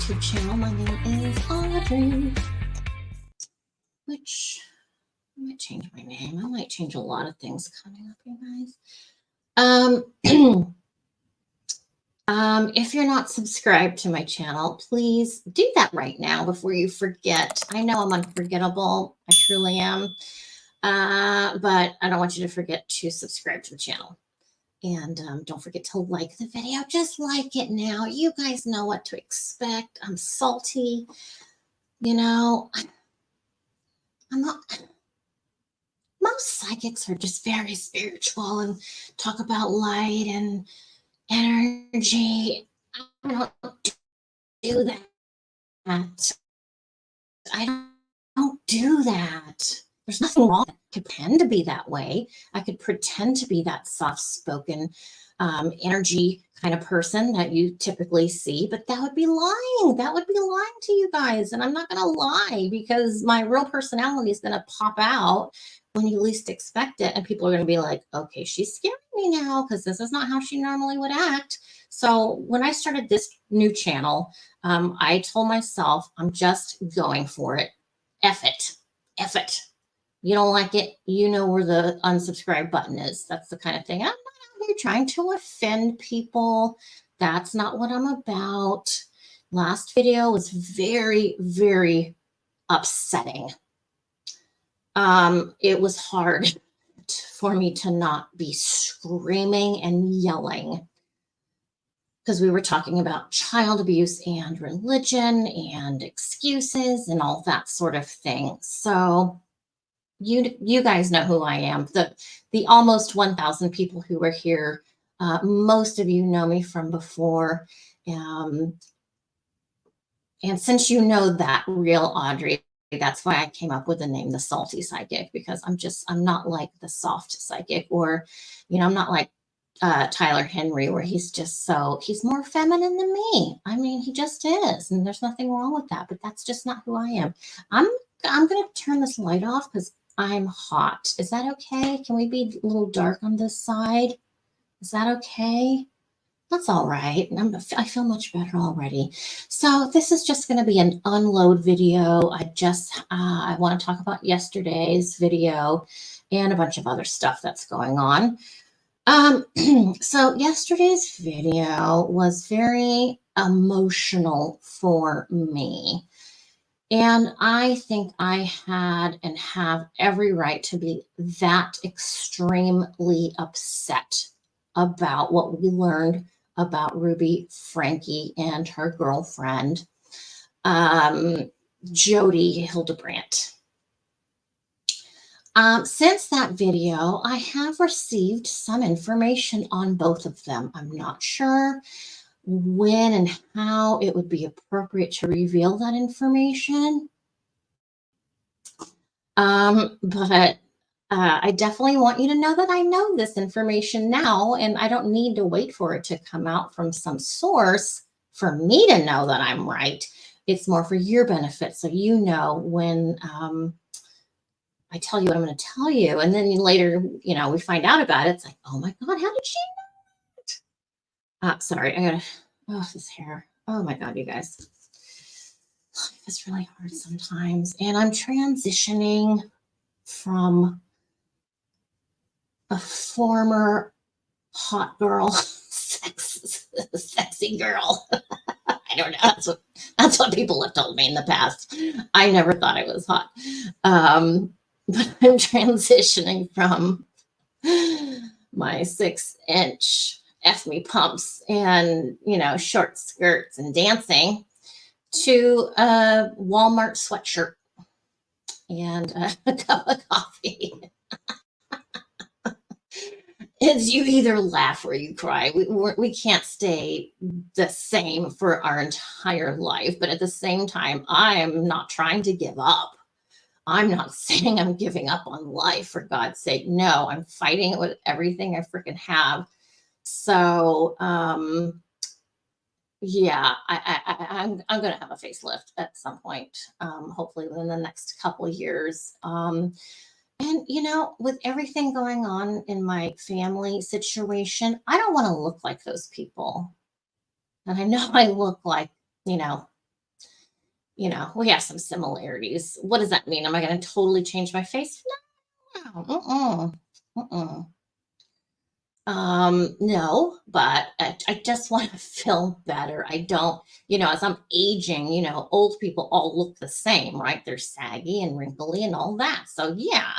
YouTube channel. My name is Audrey, which I might change my name. I might change a lot of things coming up, you guys. If you're not subscribed to my channel, please do that right now before you forget. I know I'm unforgettable. I truly am. But I don't want you to forget to subscribe to the channel. And don't forget to like the video. Just like it now. You guys know what to expect. I'm salty. You know, I'm not. Most psychics are just very spiritual and talk about light and energy. I don't do that. I don't do that. There's nothing wrong. I could pretend to be that way. I could pretend to be that soft-spoken energy kind of person that you typically see, but that would be lying. That would be lying to you guys. And I'm not going to lie because my real personality is going to pop out when you least expect it. And people are going to be like, okay, she's scaring me now because this is not how she normally would act. So when I started this new channel, I told myself, I'm just going for it. F it. F it. You don't like it, you know where the unsubscribe button is. That's the kind of thing. I'm not out here trying to offend people. That's not what I'm about. Last video was very, very upsetting. It was hard for me to not be screaming and yelling because we were talking about child abuse and religion and excuses and all that sort of thing. So you guys know who I am. The almost 1,000 people who are here, most of you know me from before. And since you know that real Audrey, that's why I came up with the name The Salty Psychic, because I'm not like the soft psychic, or, I'm not like Tyler Henry, where he's more feminine than me. I mean, he just is, and there's nothing wrong with that, but that's just not who I am. I'm going to turn this light off because I'm hot. Is that okay? Can we be a little dark on this side? Is that okay? That's all right. I feel much better already. So this is just going to be an unload video. I want to talk about yesterday's video and a bunch of other stuff that's going on. So yesterday's video was very emotional for me. And I think I had and have every right to be that extremely upset about what we learned about Ruby Frankie and her girlfriend, Jody Hildebrandt. Since that video, I have received some information on both of them. I'm not sure when and how it would be appropriate to reveal that information. But I definitely want you to know that I know this information now, and I don't need to wait for it to come out from some source for me to know that I'm right. It's more for your benefit, so you know when I tell you what I'm going to tell you, and then later, we find out about it. It's like, oh my God, how did she know it? Sorry, this hair. Oh my God, you guys. Life is really hard sometimes, and I'm transitioning from a former hot girl, sexy girl. I don't know. That's what people have told me in the past. I never thought I was hot. But I'm transitioning from my 6-inch F me pumps and, short skirts and dancing to a Walmart sweatshirt and a cup of coffee. It's you either laugh or you cry. We can't stay the same for our entire life, but at the same time, I am not trying to give up. I'm not saying I'm giving up on life, for God's sake. No, I'm fighting it with everything I freaking have. So, yeah, I'm going to have a facelift at some point, hopefully within the next couple of years. And, with everything going on in my family situation, I don't want to look like those people. And I know I look like, we have some similarities. What does that mean? Am I going to totally change my face? No. Mm-mm. Mm-mm. No, but I just want to feel better. I don't, as I'm aging, old people all look the same, right? They're saggy and wrinkly and all that. So yeah,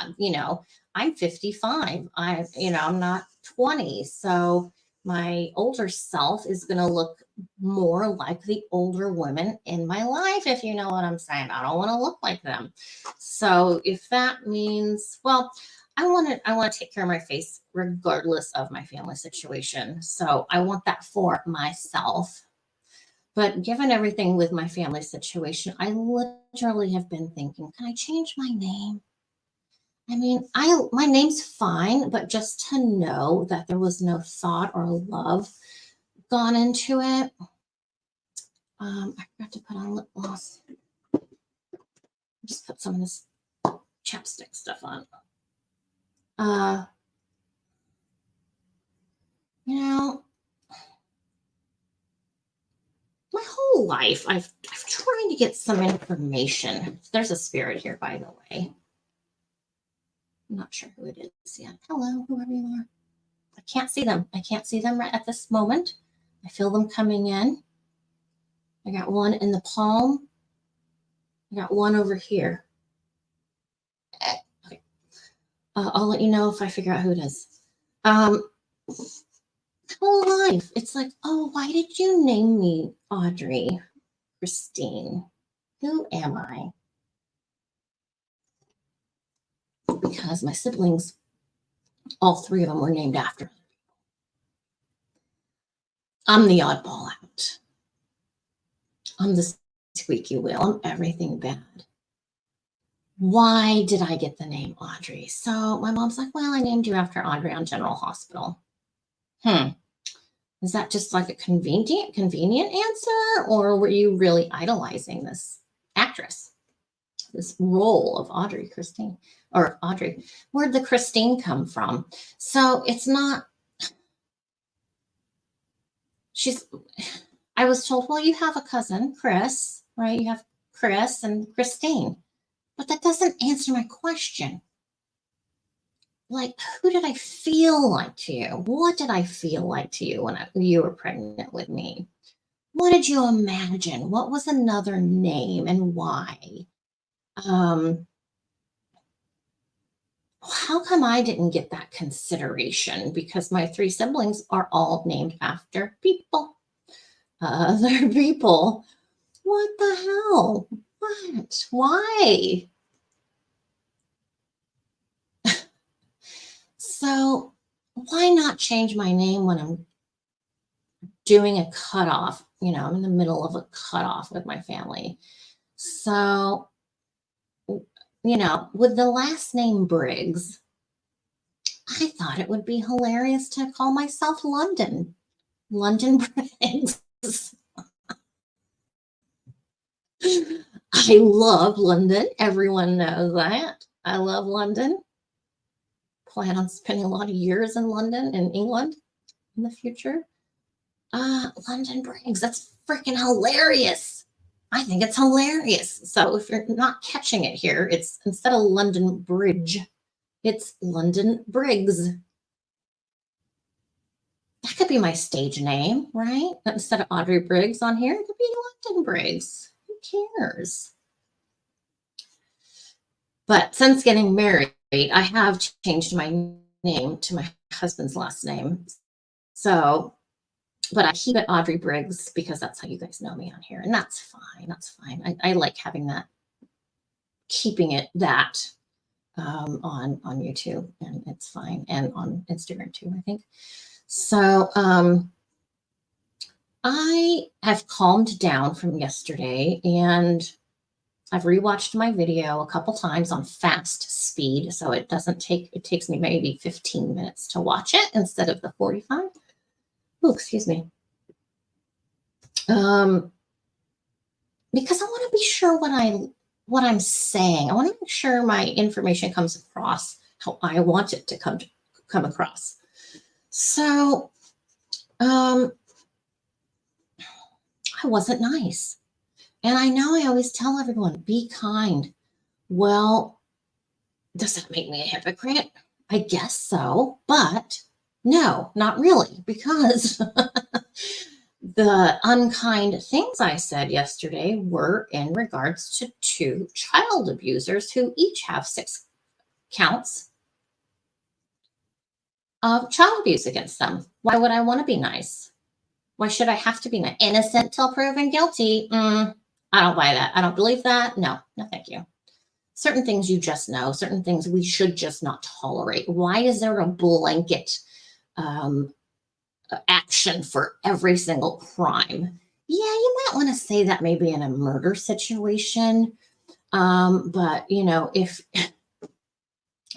I'm 55. I'm not 20. So my older self is going to look more like the older women in my life, if you know what I'm saying. I don't want to look like them. So if that means, well, I want to take care of my face regardless of my family situation. So I want that for myself. But given everything with my family situation, I literally have been thinking, can I change my name? I mean, I my name's fine, but just to know that there was no thought or love gone into it. I forgot to put on lip gloss. Just put some of this chapstick stuff on. Uh, you know, my whole life I've tried to get some information. There's a spirit here, by the way. I'm not sure who it is yet. Hello, whoever you are. I can't see them. I can't see them right at this moment. I feel them coming in. I got one in the palm. I got one over here. Okay. I'll let you know if I figure out who it is. Um, whole life, it's like, oh, why did you name me Audrey Christine? Who am I? Because my siblings, all three of them were named after. I'm the oddball out. I'm the squeaky wheel. I'm everything bad. Why did I get the name Audrey? So my mom's like, well, I named you after Audrey on General Hospital. Is that just like a convenient answer? Or were you really idolizing this actress? This role of Audrey Christine or Audrey. Where'd the Christine come from? So it's not, I was told, well, you have a cousin, Chris, right? You have Chris and Christine, but that doesn't answer my question. Like, who did I feel like to you? What did I feel like to you when you were pregnant with me? What did you imagine? What was another name and why? Um, how come I didn't get that consideration? Because my three siblings are all named after people, other people. What the hell? What? Why? So, why not change my name when I'm doing a cutoff? I'm in the middle of a cutoff with my family. So, with the last name Briggs, I thought it would be hilarious to call myself London. London Briggs. I love London. Everyone knows that. I love London. Plan on spending a lot of years in London, in England in the future. London Briggs. That's freaking hilarious. I think it's hilarious. So if you're not catching it here, it's instead of London Bridge, it's London Briggs. That could be my stage name, right? Instead of Audrey Briggs on here, it could be London Briggs. Who cares? But since getting married, I have changed my name to my husband's last name. So, but I keep it Audrey Briggs because that's how you guys know me on here. And that's fine. That's fine. I like having that, keeping it that on YouTube, and it's fine. And on Instagram too, I think. So I have calmed down from yesterday, and I've rewatched my video a couple times on fast speed, so it takes me maybe 15 minutes to watch it instead of the 45. Oh, excuse me. Because I want to be sure what I'm saying. I want to make sure my information comes across how I want it to come across. So, I wasn't nice. And I know I always tell everyone, be kind. Well, does that make me a hypocrite? I guess so, but no, not really, because the unkind things I said yesterday were in regards to two child abusers who each have 6 counts of child abuse against them. Why would I want to be nice? Why should I have to be innocent till proven guilty? I don't buy that. I don't believe that. No, no, thank you. Certain things you just know, certain things we should just not tolerate. Why is there a blanket um, action for every single crime? Yeah, you might want to say that maybe in a murder situation. But if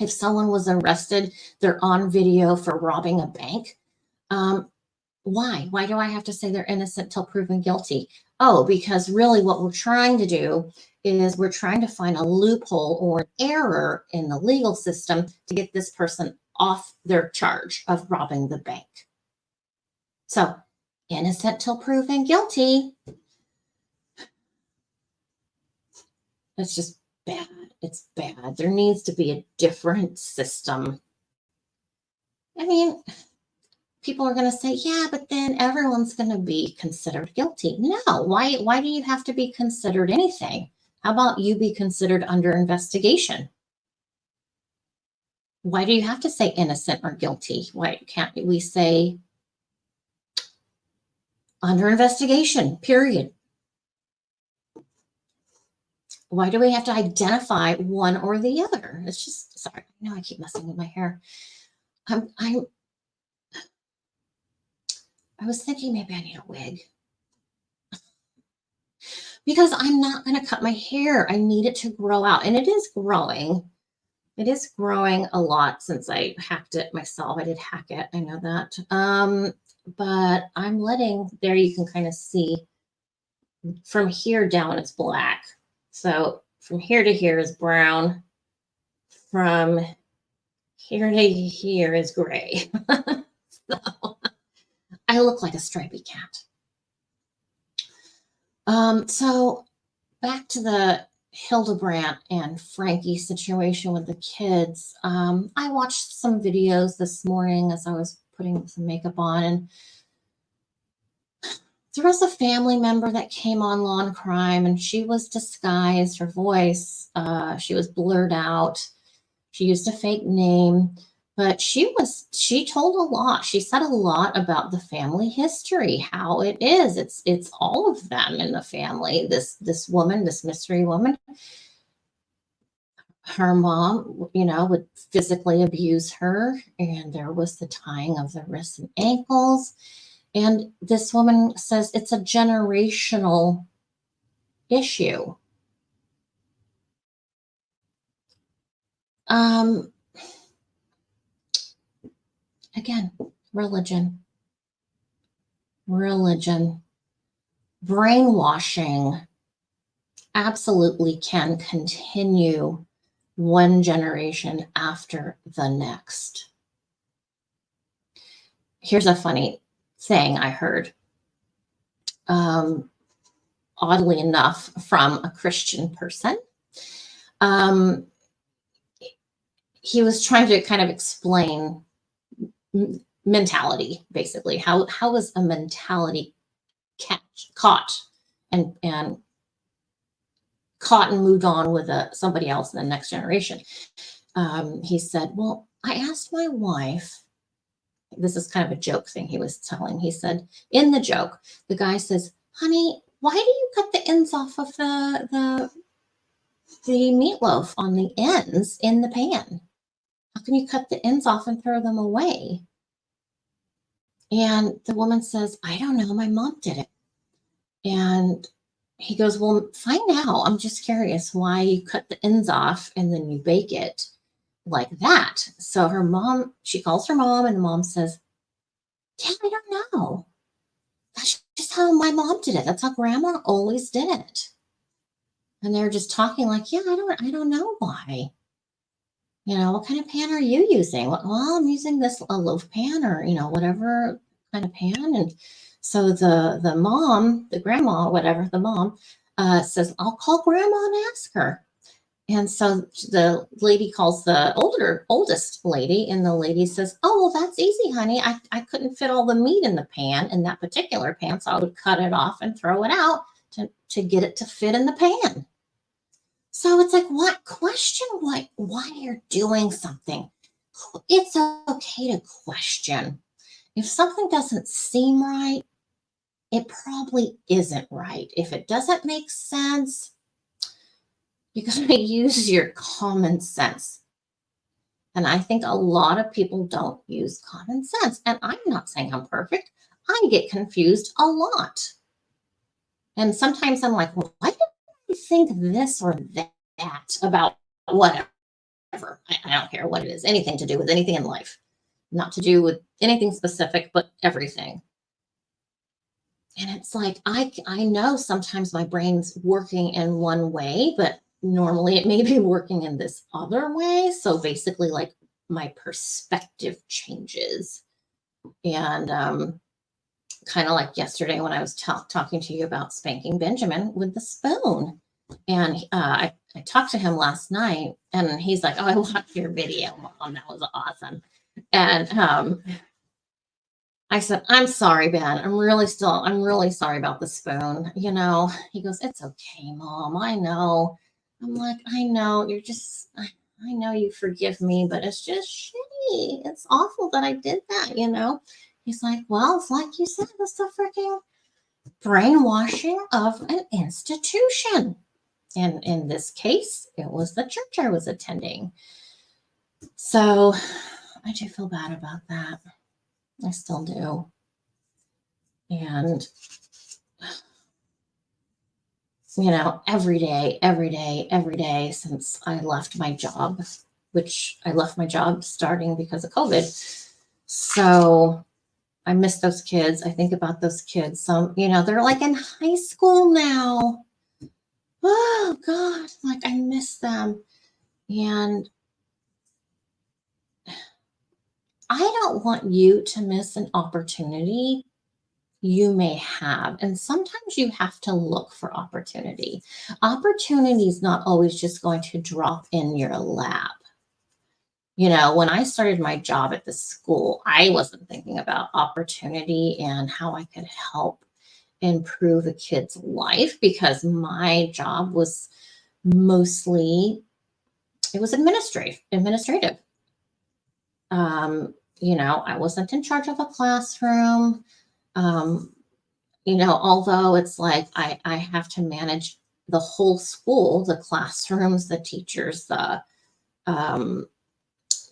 someone was arrested, they're on video for robbing a bank. Um, why? Why do I have to say they're innocent till proven guilty? Oh, because really what we're trying to do is we're trying to find a loophole or an error in the legal system to get this person off their charge of robbing the bank. So, innocent till proven guilty. It's just bad. It's bad. There needs to be a different system. I mean, people are going to say, yeah, but then everyone's going to be considered guilty. No, why do you have to be considered anything? How about you be considered under investigation? Why do you have to say innocent or guilty? Why can't we say under investigation, period? Why do we have to identify one or the other? It's just, sorry, I know I keep messing with my hair. I was thinking maybe I need a wig because I'm not going to cut my hair. I need it to grow out, and it is growing. It is growing a lot since I hacked it myself. I did hack it. I know that. But I'm letting, there you can kind of see from here down it's black. So from here to here is brown. From here to here is gray. So I look like a stripy cat. So back to the Hildebrandt and Frankie situation with the kids. I watched some videos this morning as I was putting some makeup on, and there was a family member that came on Lawn Crime, and she was disguised. Her voice, she was blurred out. She used a fake name, but she told a lot. She said a lot about the family history, how it is. It's all of them in the family. This woman, this mystery woman, her mom, would physically abuse her, and there was the tying of the wrists and ankles. And this woman says it's a generational issue. Um, Again, religion, brainwashing absolutely can continue one generation after the next. Here's a funny thing I heard, oddly enough, from a Christian person. He was trying to kind of explain mentality, basically. How is a mentality caught and caught and moved on with somebody else in the next generation? He said, well, I asked my wife, this is kind of a joke thing he was telling. He said, in the joke, the guy says, honey, why do you cut the ends off of the meatloaf on the ends in the pan? How can you cut the ends off and throw them away? And the woman says, I don't know. My mom did it. And he goes, well, find out. I'm just curious why you cut the ends off and then you bake it like that. So she calls her mom, and the mom says, yeah, I don't know. That's just how my mom did it. That's how grandma always did it. And they're just talking like, yeah, I don't know why. What kind of pan are you using? Well, I'm using a loaf pan, or, whatever kind of pan. And so the mom, the grandma, whatever, the mom, says, I'll call grandma and ask her. And so the lady calls the oldest lady, and the lady says, oh, well, that's easy, honey. I couldn't fit all the meat in the pan, in that particular pan, so I would cut it off and throw it out to get it to fit in the pan. So it's like, what? Question why you're doing something. It's okay to question. If something doesn't seem right, it probably isn't right. If it doesn't make sense, you gotta use your common sense. And I think a lot of people don't use common sense. And I'm not saying I'm perfect. I get confused a lot. And sometimes I'm like, well, why did I think this or that about whatever? I don't care what it is, anything to do with anything in life, not to do with anything specific, but everything. And it's like, I know sometimes my brain's working in one way, but normally it may be working in this other way. So basically, like my perspective changes. And kind of like yesterday when I was talking to you about spanking Benjamin with the spoon. And I talked to him last night, and he's like, oh, I watched your video, Mom. That was awesome. And I said, I'm sorry, Ben. I'm really sorry about the spoon. He goes, it's okay, Mom. I know. I'm like, I know. I know you forgive me, but it's just shitty. It's awful that I did that. He's like, well, it's like you said, it's the freaking brainwashing of an institution. And in this case, it was the church I was attending. So I do feel bad about that. I still do. And, every day since I left my job, which I left my job starting because of COVID. So I miss those kids. I think about those kids. Some, they're like in high school now. Oh, God. Like, I miss them. And I don't want you to miss an opportunity you may have. And sometimes you have to look for opportunity. Opportunity is not always just going to drop in your lap. When I started my job at the school, I wasn't thinking about opportunity and how I could help improve a kid's life because my job was mostly it was administrative. I wasn't in charge of a classroom. Um, although it's like I have to manage the whole school, the classrooms, the teachers, um,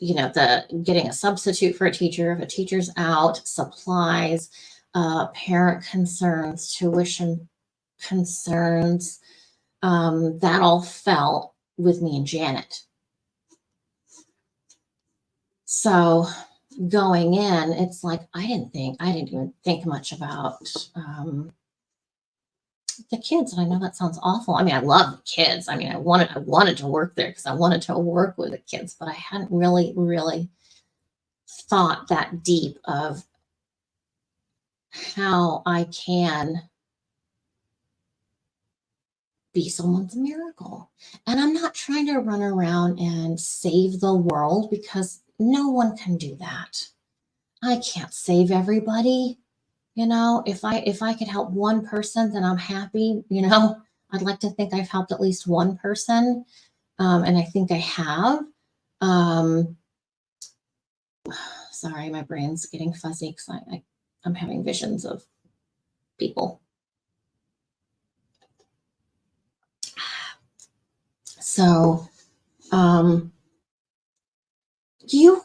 the getting a substitute for a teacher if a teacher's out, supplies, parent concerns, tuition concerns. That all fell with me and Janet. So going in, it's like I didn't even think much about the kids. And I know that sounds awful. I mean, I love the kids. I mean, I wanted to work there because I wanted to work with the kids, but I hadn't really thought that deep of how I can be someone's miracle. And I'm not trying to run around and save the world because no one can do that. I can't save everybody. If I could help one person, then I'm happy. I'd like to think I've helped at least one person, and I think I have. Um, sorry, my brain's getting fuzzy because I'm having visions of people. So, you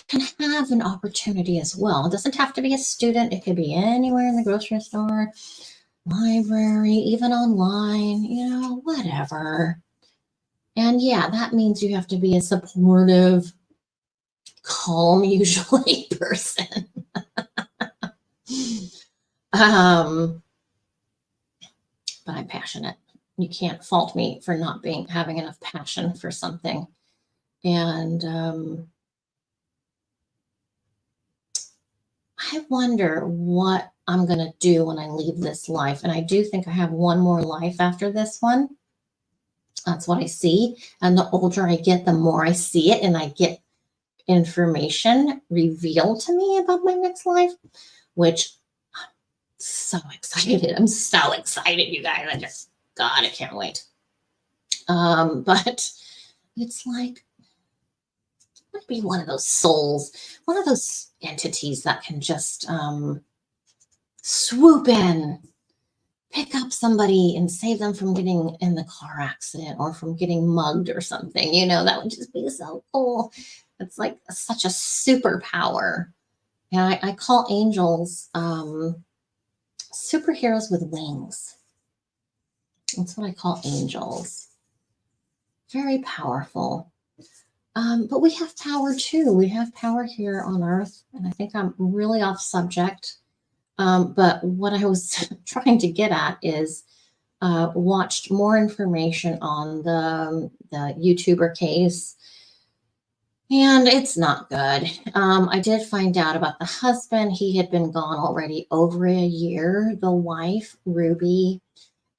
can have an opportunity as well. It doesn't have to be a student. It could be anywhere in the grocery store, library, even online, whatever. And yeah, that means you have to be a supportive, calm, usually person. um, but I'm passionate. You can't fault me for not having enough passion for something. And I wonder what I'm going to do when I leave this life. And I do think I have one more life after this one. That's what I see. And the older I get, the more I see it, and I get information revealed to me about my next life, which I'm so excited. I'm so excited, you guys. God, I can't wait. But it's like, might be one of those souls, one of those entities that can just swoop in, pick up somebody and save them from getting in the car accident or from getting mugged or something. That would just be so cool. It's like such a superpower. And I call angels superheroes with wings. That's what I call angels. Very powerful. But we have power too. We have power here on Earth. And I think I'm really off subject. But what I was trying to get at is watched more information on the YouTuber case. And it's not good. I did find out about the husband. He had been gone already over a year. The wife, Ruby,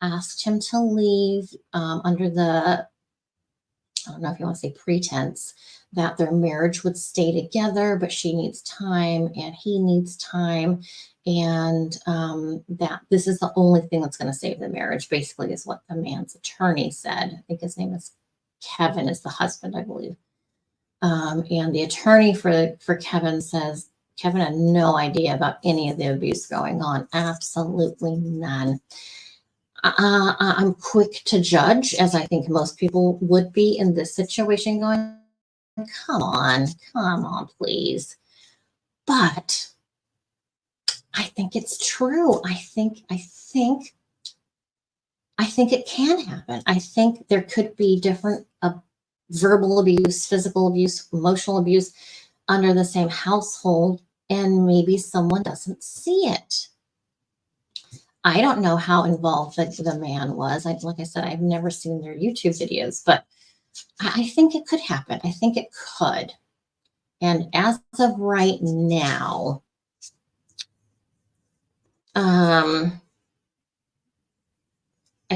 asked him to leave under the, I don't know if you want to say pretense, that their marriage would stay together, but she needs time and he needs time. And that this is the only thing that's going to save the marriage, basically, is what the man's attorney said. I think his name is Kevin, is the husband, I believe. And the attorney for Kevin says Kevin had no idea about any of the abuse going on. Absolutely none. I'm quick to judge, as I think most people would be in this situation, going, come on, please. But I think it's true. I think it can happen. I think there could be different verbal abuse, physical abuse, emotional abuse under the same household, and maybe someone doesn't see it. I don't know how involved the man was. Like I said, I've never seen their YouTube videos, but I think it could happen. I think it could. And as of right now, I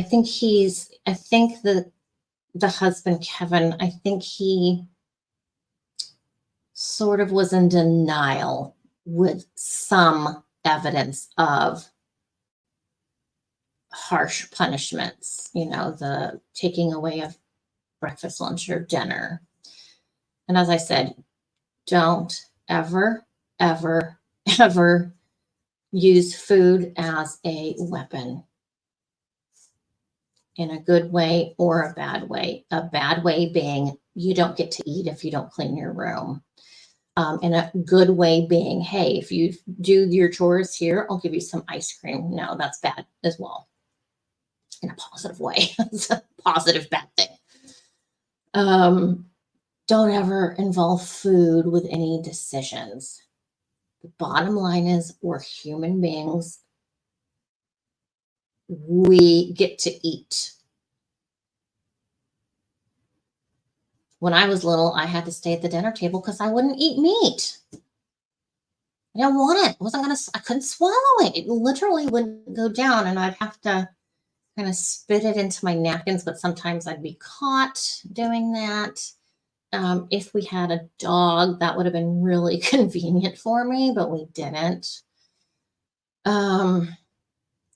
think the husband, Kevin, I think he sort of was in denial with some evidence of harsh punishments, the taking away of breakfast, lunch, or dinner. And as I said, don't ever, ever, ever use food as a weapon, in a good way or a bad way. A bad way being you don't get to eat if you don't clean your room. And a good way being, hey, if you do your chores here, I'll give you some ice cream. No, that's bad as well. In a positive way. It's a positive bad thing. Don't ever involve food with any decisions. The bottom line is we're human beings. We get to eat. When I was little, I had to stay at the dinner table because I wouldn't eat meat. I didn't want it. I couldn't swallow it. It literally wouldn't go down, and I'd have to kind of spit it into my napkins, but sometimes I'd be caught doing that. If we had a dog, that would have been really convenient for me, but we didn't.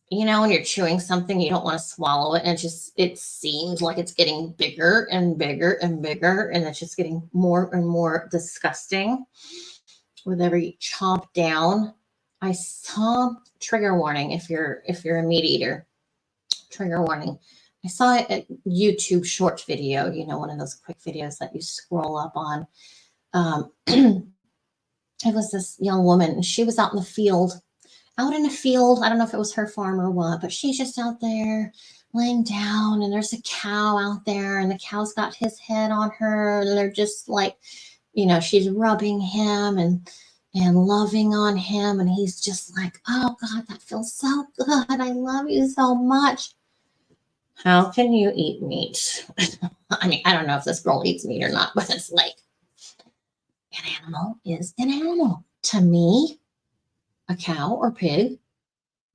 When you're chewing something, you don't want to swallow it, and it seems like it's getting bigger and bigger and bigger, and it's just getting more and more disgusting with every chomp down. I saw, trigger warning if you're a meat eater, trigger warning. I saw a YouTube short video, one of those quick videos that you scroll up on. It was this young woman, and she was out in the field. I don't know if it was her farm or what, but she's just out there laying down, and there's a cow out there, and the cow's got his head on her, and they're just like, she's rubbing him and loving on him, and he's just like, oh God, that feels so good. I love you so much. How can you eat meat? I mean, I don't know if this girl eats meat or not, but it's like, an animal is an animal to me. A cow or pig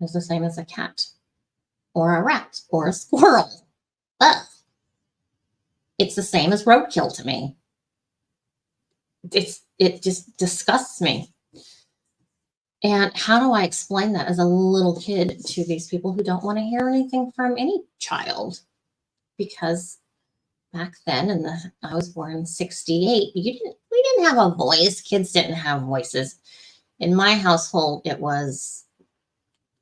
is the same as a cat or a rat or a squirrel. Ugh. It's the same as roadkill to me. It just disgusts me. And how do I explain that as a little kid to these people who don't want to hear anything from any child? Because back then, I was born in '68. We didn't have a voice. Kids didn't have voices. In my household, it was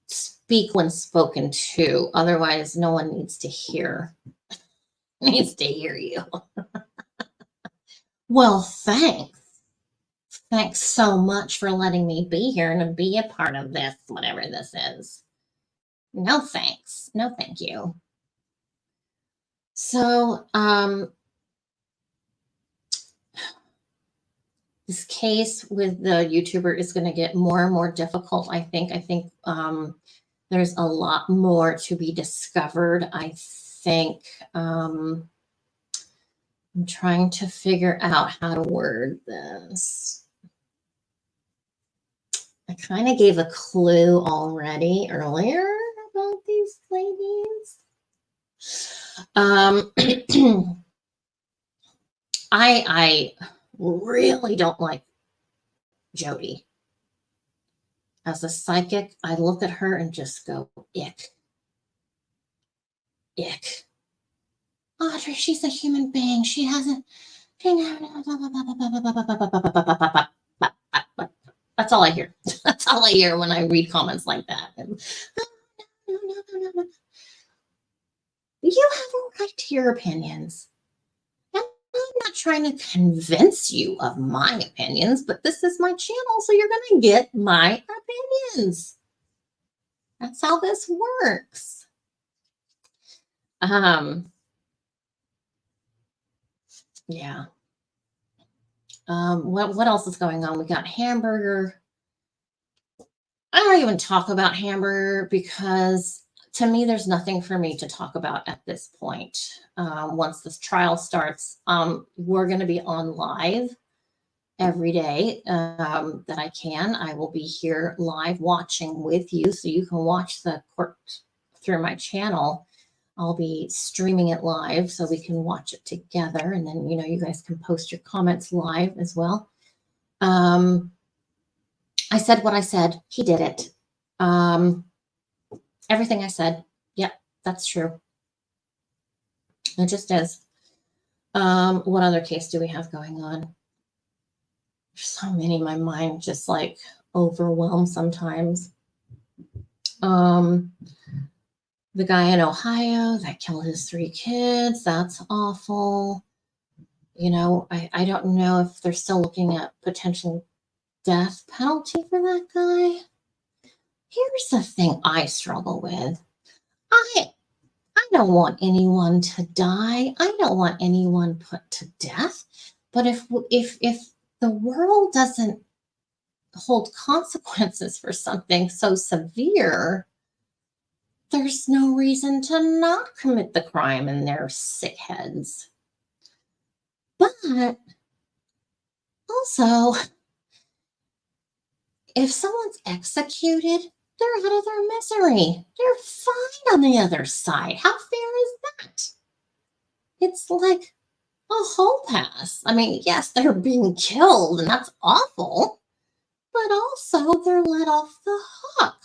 speak when spoken to. Otherwise, no one needs to hear. Needs to hear you. Well, thanks. Thanks so much for letting me be here and to be a part of this, whatever this is. No thanks. No thank you. So, this case with the YouTuber is going to get more and more difficult. I think there's a lot more to be discovered. I think I'm trying to figure out how to word this. I kind of gave a clue already earlier about these ladies. I really don't like Jody. As a psychic, I look at her and just go, ick. Ick. Audrey, she's a human being. She hasn't. That's all I hear. That's all I hear when I read comments like that. You have a right to your opinions. And I'm not trying to convince you of my opinions, but this is my channel, so you're going to get my opinions. That's how this works. Yeah. What else is going on? We got Hamburger. I don't even talk about Hamburger because to me, there's nothing for me to talk about at this point. Once this trial starts, we're going to be on live every day that I can. I will be here live watching with you, so you can watch the court through my channel. I'll be streaming it live so we can watch it together, and then you guys can post your comments live as well. I said what I said. He did it. Everything I said. Yep, that's true. It just is. What other case do we have going on? There's so many. My mind just like overwhelmed sometimes. The guy in Ohio that killed his 3 kids. That's awful. I don't know if they're still looking at potential death penalty for that guy. Here's the thing I struggle with. I don't want anyone to die. I don't want anyone put to death. But if the world doesn't hold consequences for something so severe, there's no reason to not commit the crime in their sick heads. But also, if someone's executed, they're out of their misery. They're fine on the other side. How fair is that? It's like a hall pass. I mean, yes, they're being killed, and that's awful, but also they're let off the hook.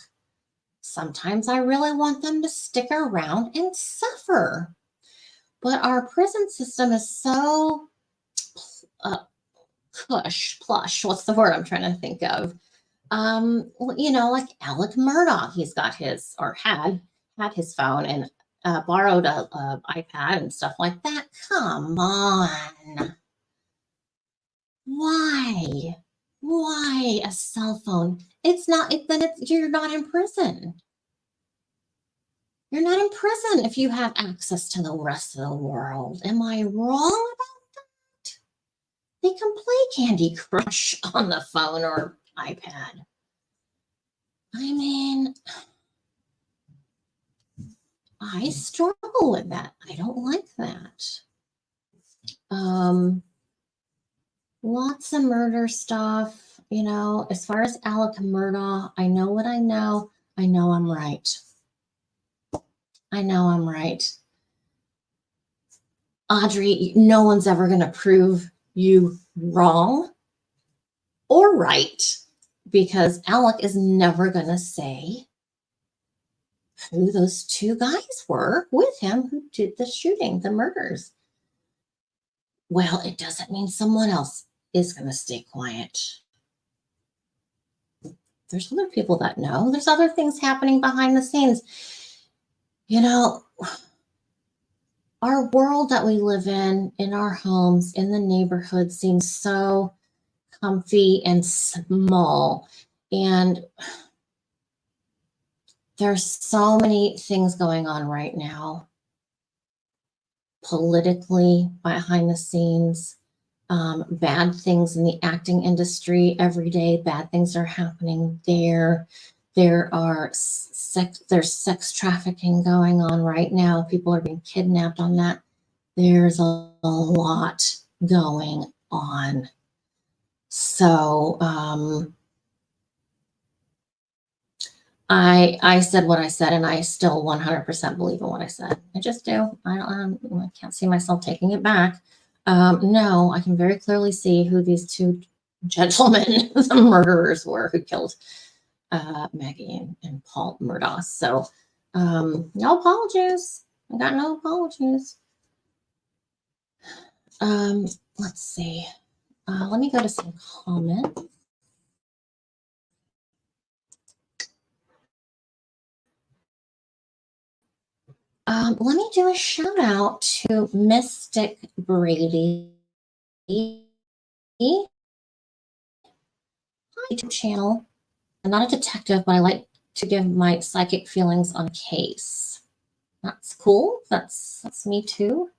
Sometimes I really want them to stick around and suffer. But our prison system is so plush. What's the word I'm trying to think of? Like Alec Murdoch, he's got his, or had his phone and borrowed a iPad and stuff like that. Come on. Why a cell phone? You're not in prison. You're not in prison if you have access to the rest of the world. Am I wrong about that? They can play Candy Crush on the phone or iPad. I mean, I struggle with that. I don't like that. Lots of murder stuff. you know, as far as Alec Murdaugh, I know what I know. I know I'm right. I know I'm right. Audrey, no one's ever going to prove you wrong or right because Alec is never going to say who those two guys were with him who did the shooting, the murders. Well, it doesn't mean someone else is going to stay quiet. There's other people that know. There's other things happening behind the scenes. You know, our world that we live in our homes, in the neighborhood, seems so comfy and small. And there's so many things going on right now, politically, behind the scenes, bad things in the acting industry every day. Bad things are happening there. There's sex trafficking going on right now. People are being kidnapped on that. There's a lot going on. So I said what I said, and I still 100% believe in what I said. I just do. I can't see myself taking it back. No, I can very clearly see who these two gentlemen, the murderers were who killed Maggie and Paul Murdaugh. So no apologies. I got no apologies. Let's see. Let me go to some comments. Let me do a shout out to Mystic Brady. Hi, YouTube channel. I'm not a detective, but I like to give my psychic feelings on a case. That's cool. That's me too.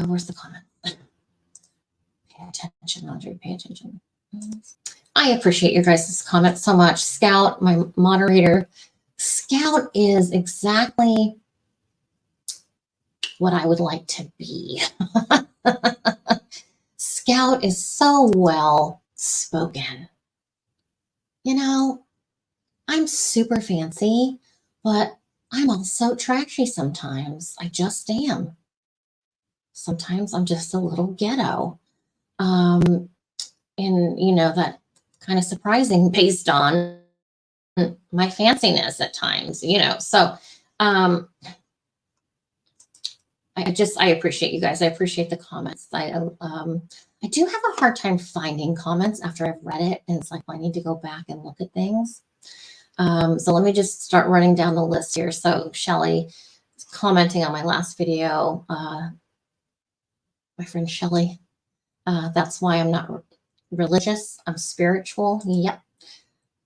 Where's the comment? Pay attention, Audrey. Pay attention. I appreciate your guys' comments so much. Scout, my moderator. Scout is exactly what I would like to be. Scout is so well spoken. You know, I'm super fancy, but I'm also trashy sometimes. I just am. Sometimes I'm just a little ghetto. And, you know, that kind of surprising based on my fanciness at times, you know. So I appreciate you guys. I appreciate the comments. I do have a hard time finding comments after I've read it, and it's like, well, I need to go back and look at things. So let me just start running down the list here. So Shelly commenting on my last video, my friend Shelly, that's why I'm not religious. I'm spiritual. Yep.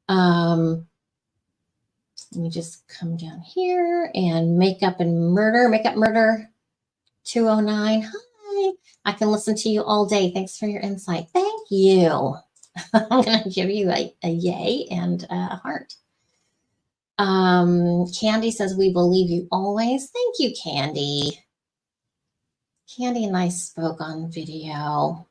Let me just come down here and Makeup Murder 209. Hi. I can listen to you all day. Thanks for your insight. Thank you. I'm going to give you a yay and a heart. Candy says, we believe you always. Thank you, Candy. Candy and I spoke on video.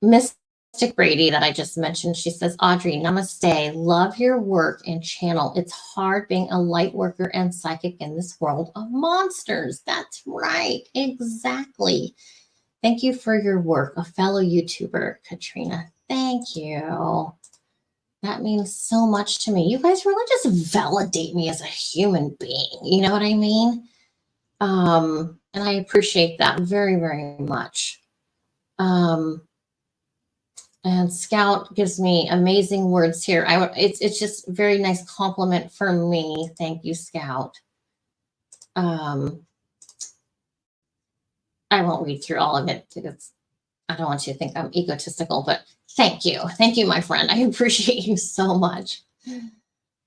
Mystic Brady that I just mentioned, she says, Audrey, namaste. Love your work and channel. It's hard being a light worker and psychic in this world of monsters. That's right. Exactly. Thank you for your work. A fellow YouTuber, Katrina. Thank you. That means so much to me. You guys really just validate me as a human being. You know what I mean? And I appreciate that very, very much. And Scout gives me amazing words here. It's just a very nice compliment for me. Thank you, Scout. I won't read through all of it because I don't want you to think I'm egotistical, but thank you. Thank you, my friend. I appreciate you so much.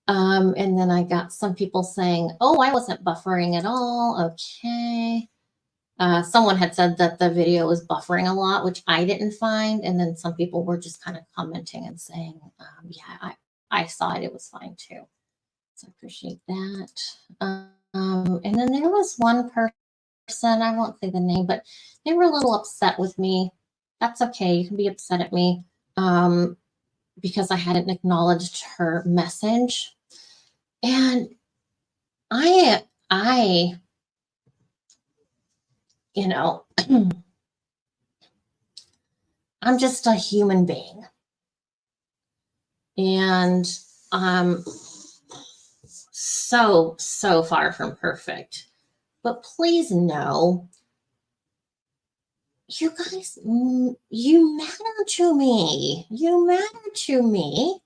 And then I got some people saying, oh, I wasn't buffering at all. Okay. Someone had said that the video was buffering a lot, which I didn't find. And then some people were just kind of commenting and saying, yeah, I saw it. It was fine too. So I appreciate that. And then there was one I won't say the name, but they were a little upset with me. That's okay. You can be upset at me because I hadn't acknowledged her message. And I, you know, I'm just a human being. And I'm so far from perfect. But please know, you guys, you matter to me. You matter to me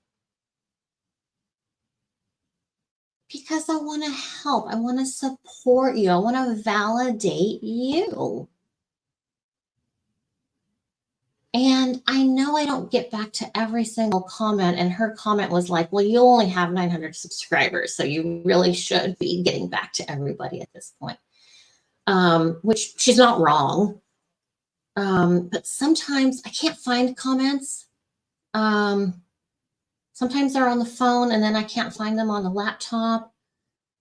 because I want to help. I want to support you. I want to validate you. And I know I don't get back to every single comment. And her comment was like, well, you only have 900 subscribers, so you really should be getting back to everybody at this point. Which she's not wrong. But sometimes I can't find comments. Sometimes they're on the phone and then I can't find them on the laptop.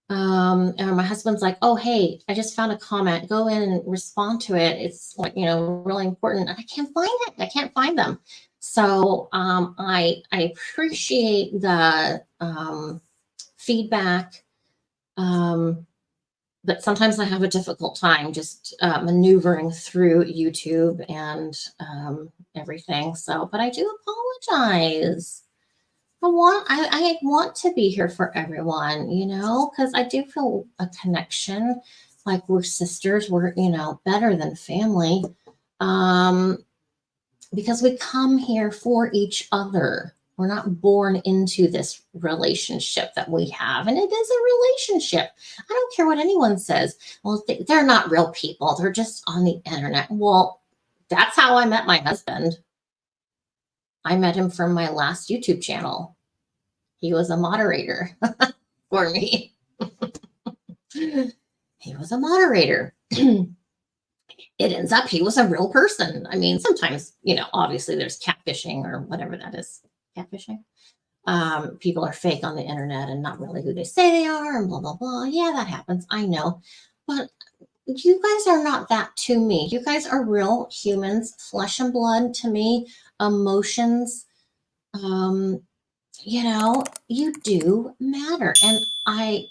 And my husband's like, oh, hey, I just found a comment. Go in and respond to it. It's like, really important. And I can't find it. I can't find them. So I appreciate the feedback. But sometimes I have a difficult time just maneuvering through YouTube and everything. So, but I do apologize. I want to be here for everyone, because I do feel a connection. Like we're sisters, we're, better than family. Because we come here for each other. We're not born into this relationship that we have. And it is a relationship. I don't care what anyone says. Well, they're not real people. They're just on the internet. Well, that's how I met my husband. I met him from my last YouTube channel. He was a moderator for me. He was a moderator. It ends up he was a real person. I mean, sometimes, obviously there's catfishing or whatever that is. Catfishing. People are fake on the internet and not really who they say they are and blah, blah, blah. Yeah, that happens. I know. But you guys are not that to me. You guys are real humans, flesh and blood to me, emotions. You do matter. And I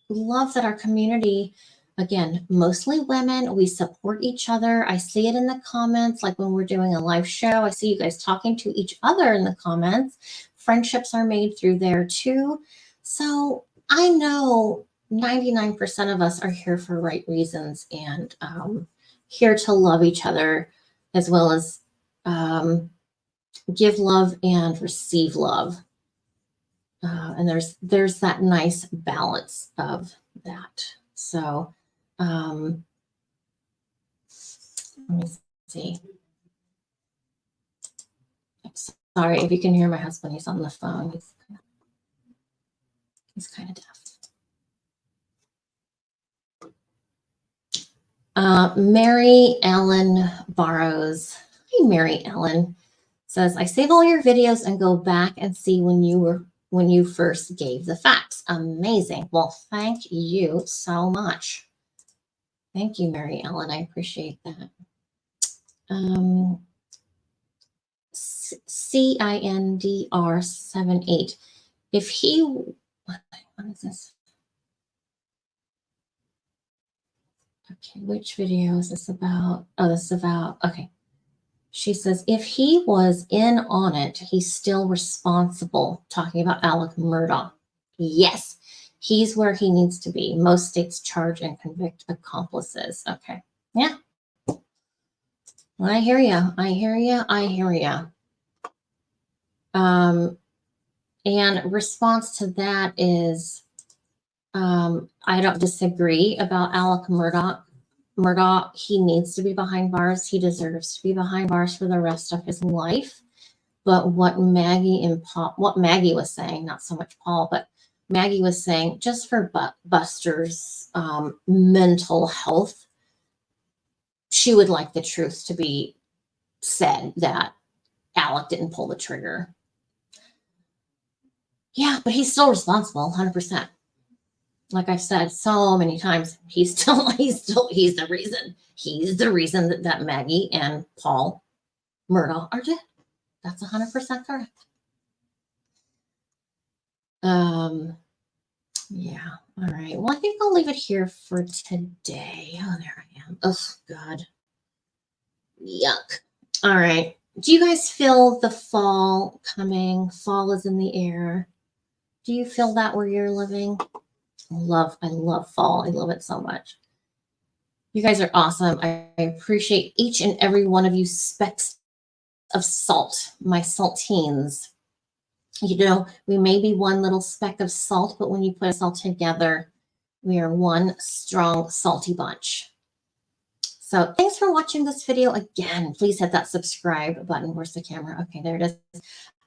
love that our community, again, mostly women, we support each other. I see it in the comments, like when we're doing a live show, I see you guys talking to each other in the comments. Friendships are made through there too. So I know 99% of us are here for right reasons and here to love each other as well as give love and receive love. And there's that nice balance of that. So let me see. I'm sorry if you can hear my husband. He's on the phone. He's kind of deaf. Mary Ellen Barrows. Hey, Mary Ellen says, I save all your videos and go back and see when you first gave the facts. Amazing. Well, thank you so much. Thank you, Mary Ellen. I appreciate that. CINDR78. If he, what is this? Okay, which video is this about? Oh, this is about, okay. She says, if he was in on it, he's still responsible. Talking about Alec Murdaugh. Yes, he's where he needs to be. Most states charge and convict accomplices. Okay. Yeah. Well, I hear you. I hear you. I hear you. And response to that is, I don't disagree about Alec Murdaugh. Murdaugh, he needs to be behind bars. He deserves to be behind bars for the rest of his life. But what Maggie was saying, not so much Paul, but Maggie was saying, just for Buster's mental health, she would like the truth to be said that Alec didn't pull the trigger. Yeah, but he's still responsible, 100%. Like I've said so many times, he's the reason. He's the reason that Maggie and Paul Murdaugh are dead. That's 100% correct. Yeah. All right. Well, I think I'll leave it here for today. Oh, there I am. Oh, God. Yuck. All right. Do you guys feel the fall coming? Fall is in the air. Do you feel that where you're living? I love fall. I love it so much. You guys are awesome. I appreciate each and every one of you specks of salt, my saltines. You know, we may be one little speck of salt, but when you put us all together, we are one strong, salty bunch. So thanks for watching this video. Again, please hit that subscribe button. Where's the camera? Okay, there it is.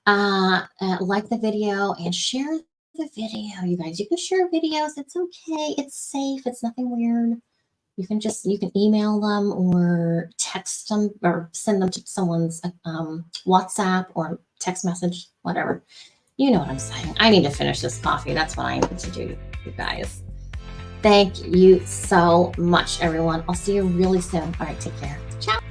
Like the video and share the video, you guys. You can share videos. It's okay. It's safe. It's nothing weird. You can email them or text them or send them to someone's WhatsApp or text message, whatever. You know what I'm saying. I need to finish this coffee. That's what I need to do, you guys. Thank you so much, everyone. I'll see you really soon. All right, take care. Ciao.